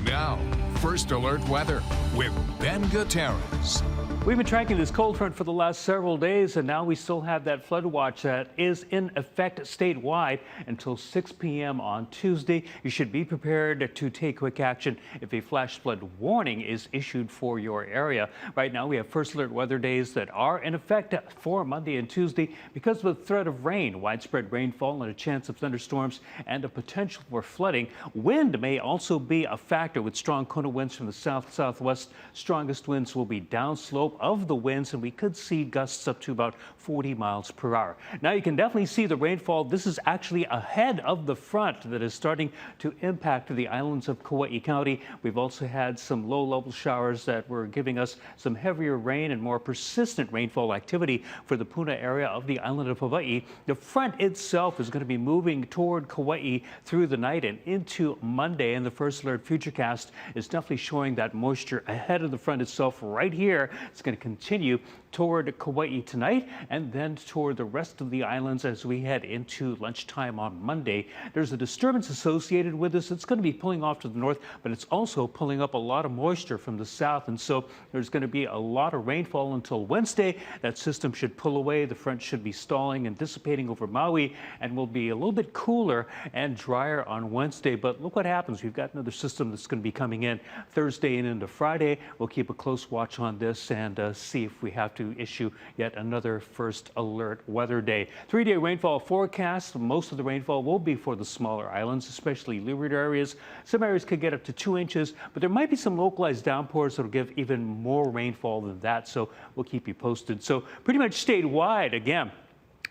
Now, First Alert Weather with Ben Gutierrez. We've been tracking this cold front for the last several days, and now we still have that flood watch that is in effect statewide until 6 p.m. on Tuesday. You should be prepared to take quick action if a flash flood warning is issued for your area. Right now, we have first alert weather days that are in effect for Monday and Tuesday because of the threat of rain, widespread rainfall, and a chance of thunderstorms and a potential for flooding. Wind may also be a factor with strong Kona winds from the south-southwest. Strongest winds will be downslope of the winds, and we could see gusts up to about 40 miles per hour. Now you can definitely see the rainfall. This is actually ahead of the front that is starting to impact the islands of Kauai County. We've also had some low-level showers that were giving us some heavier rain and more persistent rainfall activity for the Puna area of the island of Hawaii. The front itself is going to be moving toward Kauai through the night and into Monday, and the first alert futurecast is definitely showing that moisture ahead of the front itself right here. It's going to continue toward Kauai tonight and then toward the rest of the islands as we head into lunchtime on Monday. There's a disturbance associated with this. It's going to be pulling off to the north, but it's also pulling up a lot of moisture from the south, and so there's going to be a lot of rainfall until Wednesday. That system should pull away. The front should be stalling and dissipating over Maui and will be a little bit cooler and drier on Wednesday. But look what happens. We've got another system that's going to be coming in Thursday and into Friday. We'll keep a close watch on this and see if we have to issue yet another first alert weather day. 3-day rainfall forecast. Most of the rainfall will be for the smaller islands, especially leeward areas. Some areas could get up to 2 inches, but there might be some localized downpours that will give even more rainfall than that. So we'll keep you posted. So pretty much statewide, again,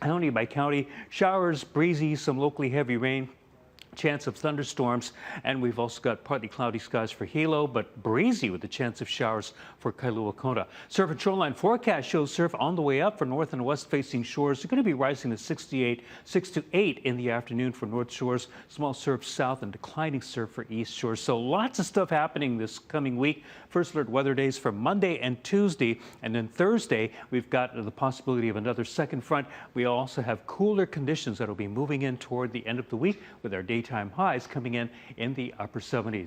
county by county, showers, breezy, some locally heavy rain. Chance of thunderstorms, and we've also got partly cloudy skies for Hilo, but breezy with the chance of showers for Kailua Kona. Surf and shoreline forecast shows surf on the way up for north and west facing shores. They're going to be rising to 6 to 8 in the afternoon for north shores, small surf south, and declining surf for east shores. So lots of stuff happening this coming week. First alert weather days for Monday and Tuesday, and then Thursday we've got the possibility of another second front. We also have cooler conditions that will be moving in toward the end of the week with our daytime highs coming in the upper 70s.